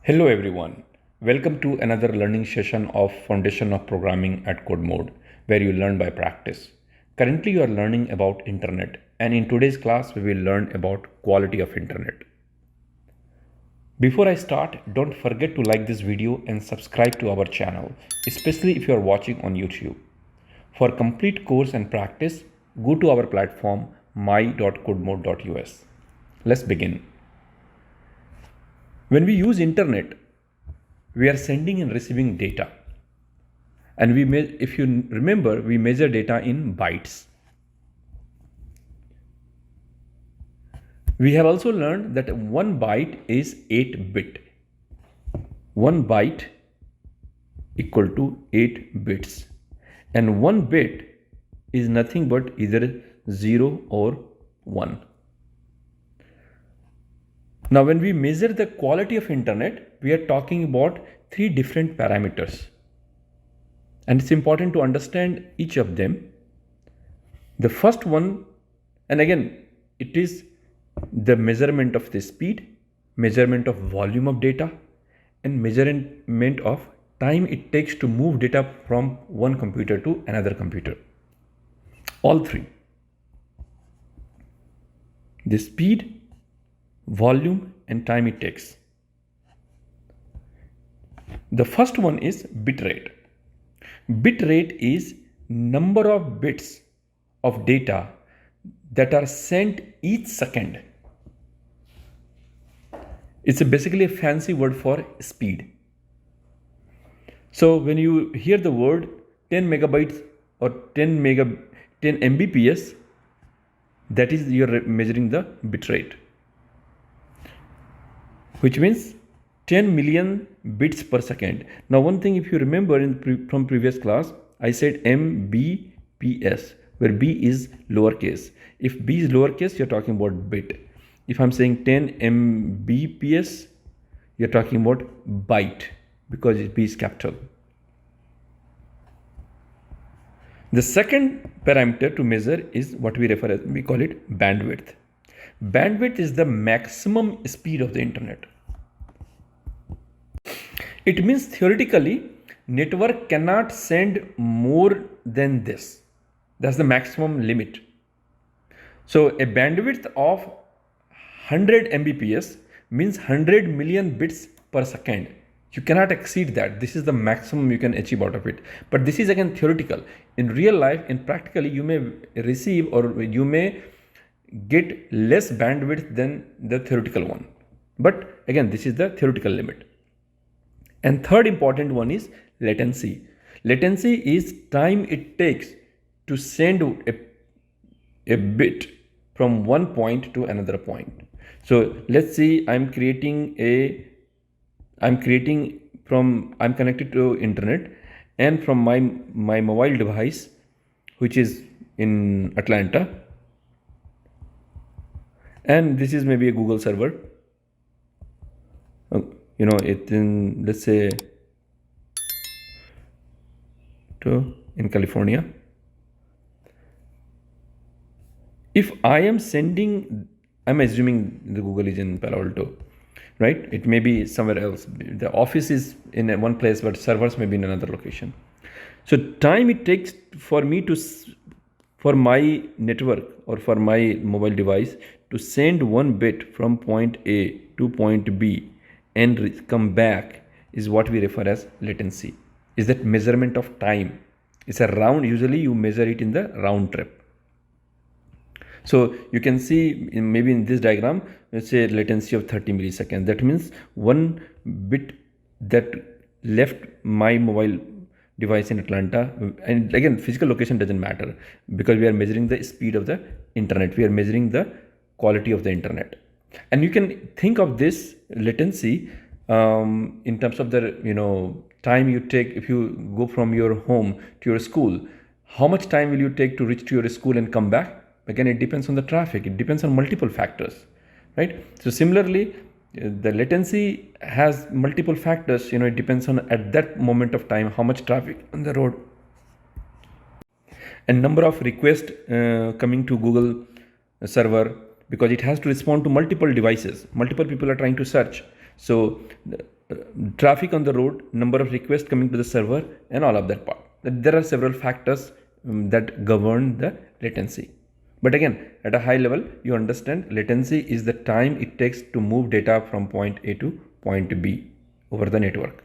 Hello everyone. Welcome to another learning session of Foundation of Programming at CodeMode, where you learn by practice. Currently you are learning about internet, and in today's class we will learn about quality of internet. Before I start, don't forget to like this video and subscribe to our channel, especially if you are watching on YouTube. For complete course and practice, go to our platform my.codemode.us. Let's begin. When we use internet, we are sending and receiving data. And if you remember, we measure data in bytes. We have also learned that 1 byte is 8 bit. 1 byte equal to 8 bits. And 1 bit is nothing but either 0 or 1. Now, when we measure the quality of internet, we are talking about 3 different parameters. And it's important to understand each of them. The first one, and again, it is the measurement of the speed, measurement of volume of data, and measurement of time it takes to move data from one computer to another computer. All 3. The speed, volume, and time it takes. The first one is bit rate. Bit rate is number of bits of data that are sent each second. It's basically a fancy word for speed. So when you hear the word 10 megabytes or 10 Mbps, that is you're measuring the bit rate, which means 10 million bits per second. Now, one thing, if you remember from previous class, I said Mbps, where B is lowercase. If B is lowercase, you're talking about bit. If I'm saying 10 Mbps, you're talking about byte, because B is capital. The second parameter to measure is what we refer as, we call it bandwidth. Bandwidth is the maximum speed of the internet. It means theoretically, network cannot send more than this. That's the maximum limit. So a bandwidth of 100 Mbps means 100 million bits per second. You cannot exceed that. This is the maximum you can achieve out of it. But this is again theoretical. In real life, in practically, you may receive or you may get less bandwidth than the theoretical one. But again, this is the theoretical limit. And third important one is latency. Latency is time it takes to send a bit from one point to another point. So let's see, I'm connected to internet, and from my mobile device, which is in Atlanta, and this is maybe a Google server. It in, let's say, in California. If I am sending, I'm assuming the Google is in Palo Alto, right? It may be somewhere else. The office is in one place, but servers may be in another location. So time it takes for my network or for my mobile device to send one bit from point A to point B and come back is what we refer as latency. Is that measurement of time. It's a round, usually you measure it in the round trip. So you can see maybe in this diagram, let's say latency of 30 milliseconds. That means one bit that left my mobile device in Atlanta, and again, physical location doesn't matter because we are measuring the speed of the internet. We are measuring the quality of the internet. And you can think of this latency in terms of the time you take. If you go from your home to your school, how much time will you take to reach to your school and come back? Again, it depends on the traffic. It depends on multiple factors, right? So similarly, the latency has multiple factors. It depends on at that moment of time how much traffic on the road, and number of requests coming to Google server, because it has to respond to multiple devices. Multiple people are trying to search. So traffic on the road, number of requests coming to the server, and all of that part. There are several factors that govern the latency. But again, at a high level, you understand latency is the time it takes to move data from point A to point B over the network.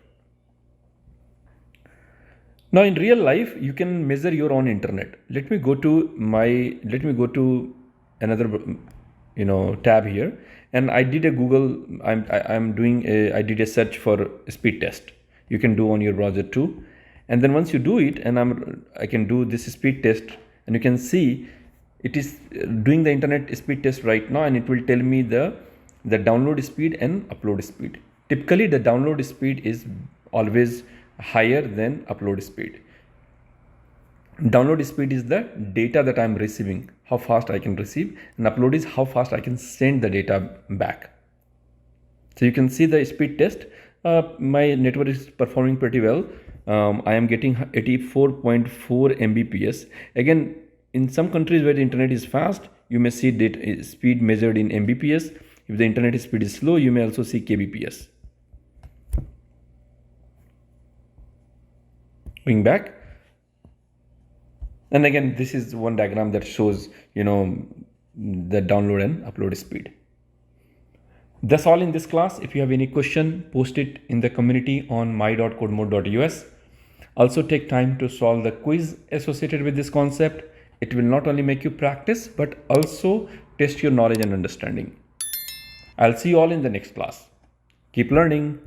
Now in real life, you can measure your own internet. Let me go to another tab here, and I did a Google. I did a search for speed test. You can do on your browser too, and then once you do it, and I can do this speed test, and you can see it is doing the internet speed test right now, and it will tell me the download speed and upload speed. Typically, the download speed is always higher than upload speed. Download speed is the data that I'm receiving, how fast I can receive, and upload is how fast I can send the data back. So you can see the speed test. My network is performing pretty well. I am getting 84.4 Mbps. Again, in some countries where the internet is fast, you may see data speed measured in Mbps. If the internet speed is slow, you may also see Kbps. Going back, and again, this is one diagram that shows the download and upload speed. That's all in this class. If you have any question, post it in the community on my.codemode.us. Also take time to solve the quiz associated with this concept. It will not only make you practice, but also test your knowledge and understanding. I'll see you all in the next class. Keep learning.